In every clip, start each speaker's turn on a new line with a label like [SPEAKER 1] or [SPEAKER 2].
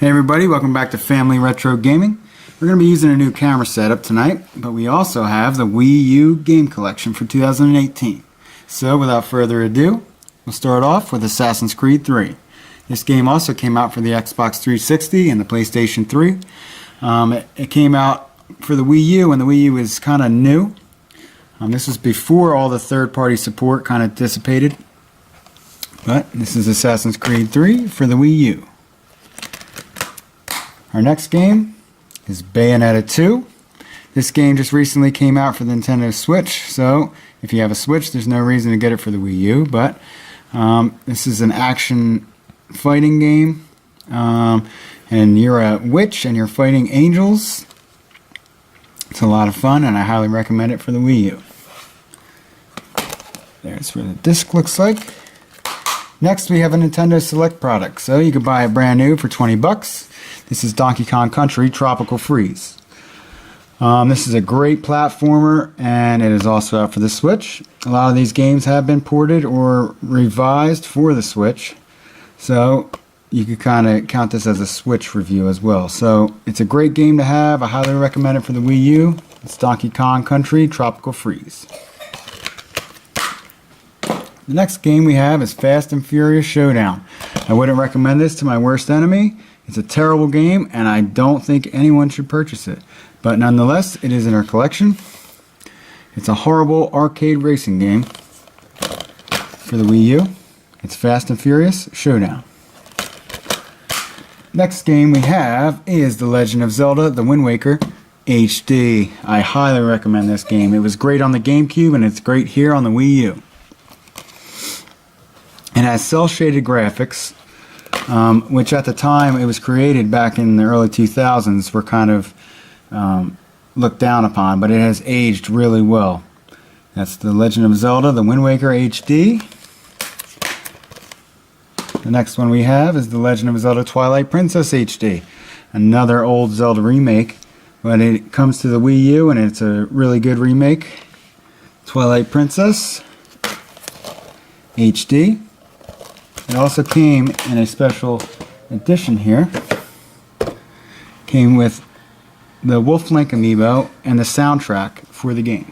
[SPEAKER 1] Hey everybody, welcome back to Family Retro Gaming. We're going to be using a new camera setup tonight, but we also have the Wii U game collection for 2018. So without further ado, we'll start off with Assassin's Creed 3. This game also came out for the Xbox 360 and the PlayStation 3. It came out for the Wii U when the Wii U was kind of new. This was before all the third-party support kind of dissipated. But this is Assassin's Creed 3 for the Wii U. Our next game is Bayonetta 2. This game just recently came out for the Nintendo Switch, so if you have a Switch, there's no reason to get it for the Wii U, but this is an action fighting game, and you're a witch and you're fighting angels. It's a lot of fun, and I highly recommend it for the Wii U. There's what the disc looks like. Next, we have a Nintendo Select product, so you could buy it brand new for 20 bucks. This is Donkey Kong Country Tropical Freeze. This is a great platformer, and it is also out for the Switch. A lot of these games have been ported or revised for the Switch, so you could kind of count this as a Switch review as well. So it's a great game to have. I highly recommend it for the Wii U. It's Donkey Kong Country Tropical Freeze. The next game we have is Fast and Furious Showdown. I wouldn't recommend this to my worst enemy. It's a terrible game, and I don't think anyone should purchase it. But nonetheless, it is in our collection. It's a horrible arcade racing game for the Wii U. It's Fast and Furious Showdown. Next game we have is The Legend of Zelda: The Wind Waker HD. I highly recommend this game. It was great on the GameCube, and it's great here on the Wii U. It has cel-shaded graphics, which at the time it was created back in the early 2000s were kind of looked down upon, but it has aged really well. That's The Legend of Zelda: The Wind Waker HD. The next one we have is The Legend of Zelda: Twilight Princess HD. Another old Zelda remake, but it comes to the Wii U and it's a really good remake. Twilight Princess HD. It also came in a special edition here. Came with the Wolf Link amiibo and the soundtrack for the game.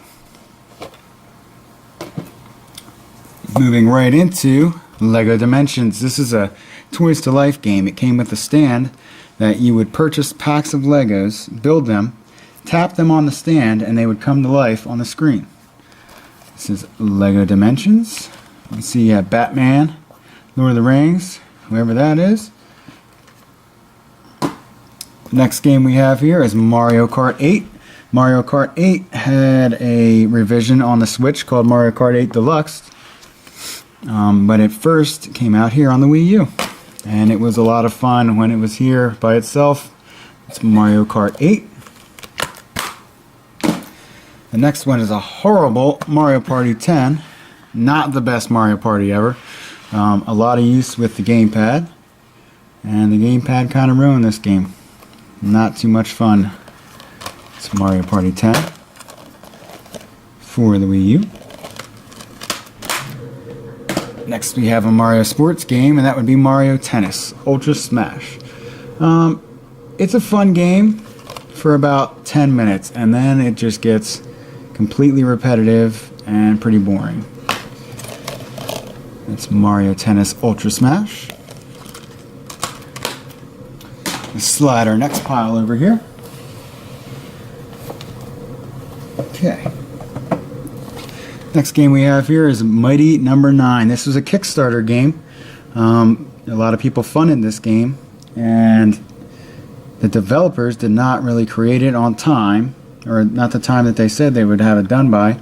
[SPEAKER 1] Moving right into Lego Dimensions. This is a Toys to Life game. It came with a stand that you would purchase packs of Legos, build them, tap them on the stand, and they would come to life on the screen. This is Lego Dimensions. You can see you have Batman, Lord of the Rings, whoever that is. Next game we have here is Mario Kart 8. Mario Kart 8 had a revision on the Switch called Mario Kart 8 Deluxe, but it first came out here on the Wii U, and it was a lot of fun when it was here by itself. It's Mario Kart 8. The next one is a horrible Mario Party 10. Not the best Mario Party ever. A lot of use with the gamepad, and the gamepad kind of ruined this game. Not too much fun. It's Mario Party 10 for the Wii U. Next we have a Mario Sports game, and that would be Mario Tennis Ultra Smash. It's a fun game for about 10 minutes, and then it just gets completely repetitive and pretty boring. It's Mario Tennis Ultra Smash. Let's slide our next pile over here. Okay. Next game we have here is Mighty Number 9. This was a Kickstarter game. A lot of people funded this game, and the developers did not really create it on time, or not the time that they said they would have it done by,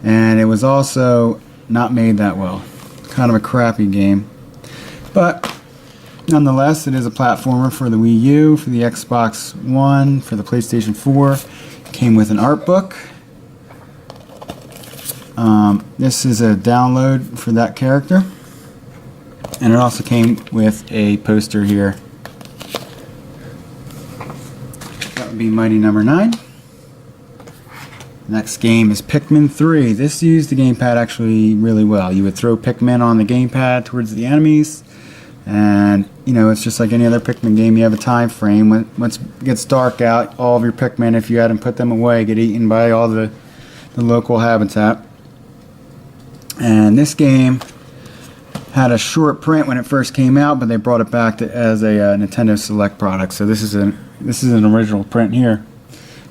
[SPEAKER 1] and it was also not made that well. Kind of a crappy game, but nonetheless it is a platformer for the Wii U, for the Xbox One, for the PlayStation 4. It came with an art book. This is a download for that character, and it also came with a poster here. That would be Mighty Number 9. Next game is Pikmin 3. This used the gamepad actually really well. You would throw Pikmin on the gamepad towards the enemies, And, you know, it's just like any other Pikmin game. You have a time frame. Once it gets dark out, all of your Pikmin, if you hadn't put them away, get eaten by all the local habitat. And this game had a short print when it first came out, but they brought it back as a Nintendo Select product. So this is an original print here.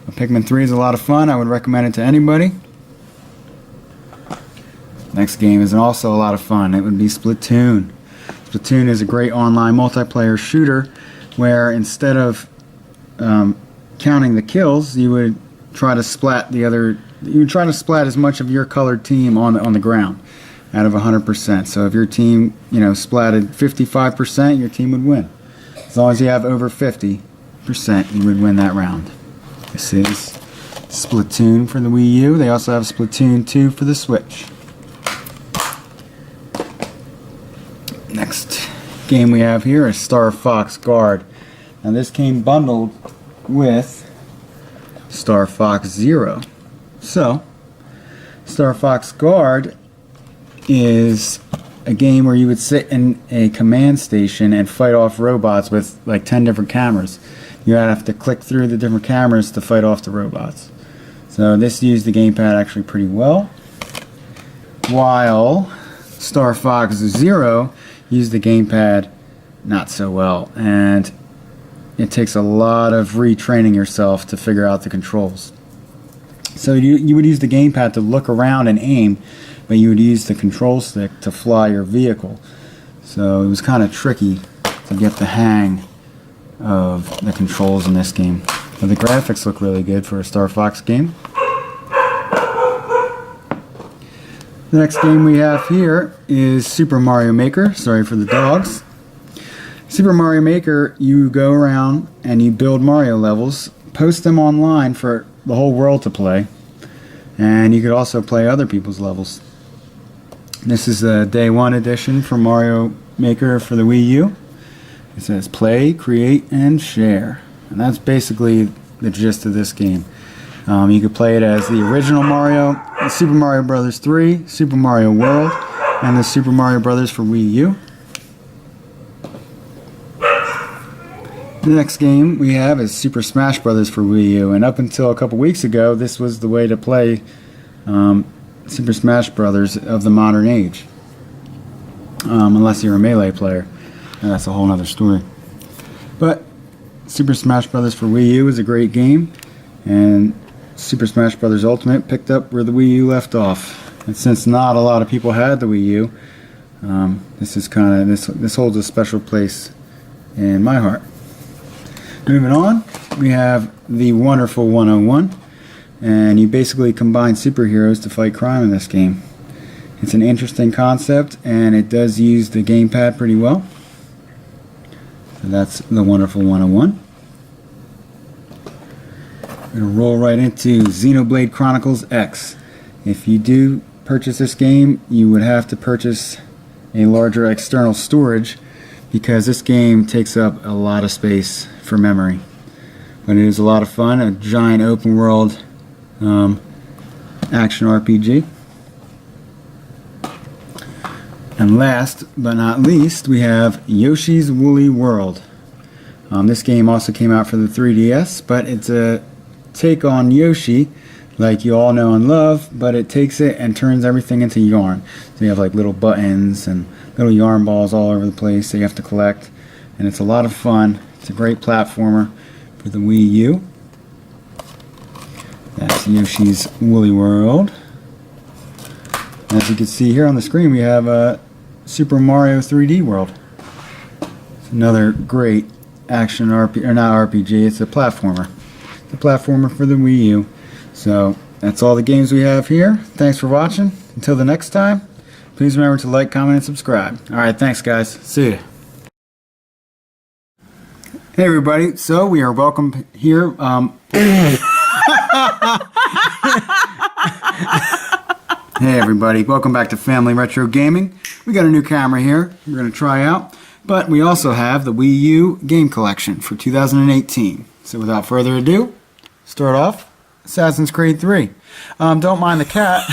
[SPEAKER 1] But Pikmin 3 is a lot of fun. I would recommend it to anybody. Next game is also a lot of fun. It would be Splatoon. Splatoon is a great online multiplayer shooter where instead of counting the kills, you would try to splat as much of your colored team on the ground out of 100%. So if your team, you know, splatted 55%, your team would win. As long as you have over 50%, you would win that round. This is Splatoon for the Wii U. They also have Splatoon 2 for the Switch. Next game we have here is Star Fox Guard. Now this came bundled with Star Fox Zero. So, Star Fox Guard is a game where you would sit in a command station and fight off robots with like 10 different cameras. You have to click through the different cameras to fight off the robots. So this used the gamepad actually pretty well, while Star Fox Zero used the gamepad not so well, and it takes a lot of retraining yourself to figure out the controls. So you would use the gamepad to look around and aim, but you would use the control stick to fly your vehicle. So it was kind of tricky to get the hang of the controls in this game. But the graphics look really good for a Star Fox game. The next game we have here is Super Mario Maker. Sorry for the dogs. Super Mario Maker, you go around and you build Mario levels, post them online for the whole world to play, and you could also play other people's levels. This is a Day 1 edition for Mario Maker for the Wii U. It says play, create, and share. And that's basically the gist of this game. You could play it as the original Mario, Super Mario Bros. 3, Super Mario World, and the Super Mario Bros. For Wii U. The next game we have is Super Smash Bros. For Wii U, and up until a couple weeks ago, this was the way to play Super Smash Bros. Of the modern age. Unless you're a Melee player, and that's a whole other story. But Super Smash Bros. For Wii U is a great game, and Super Smash Bros. Ultimate picked up where the Wii U left off. And since not a lot of people had the Wii U, this holds a special place in my heart. Moving on, we have the Wonderful 101, and you basically combine superheroes to fight crime in this game. It's an interesting concept, and it does use the gamepad pretty well. So that's the Wonderful 101. We're going to roll right into Xenoblade Chronicles X. If you do purchase this game, you would have to purchase a larger external storage because this game takes up a lot of space for memory. But it is a lot of fun, a giant open world action RPG. And last but not least, we have Yoshi's Woolly World. This game also came out for the 3DS, but it's a take on Yoshi like you all know and love, but it takes it and turns everything into yarn. So you have like little buttons and little yarn balls all over the place that you have to collect, and it's a lot of fun. It's a great platformer for the Wii U. That's Yoshi's Woolly World. As you can see here on the screen, we have Super Mario 3D World. It's another great action RPG, or not RPG, it's a platformer. The platformer for the Wii U. So that's all the games we have here. Thanks for watching. Until the next time, please remember to like, comment, and subscribe. Alright, thanks guys. See ya. Hey everybody, so we are welcome here. Hey everybody, welcome back to Family Retro Gaming. We got a new camera here we're going to try out, but we also have the Wii U game collection for 2018. So without further ado, start off Assassin's Creed 3. Don't mind the cat.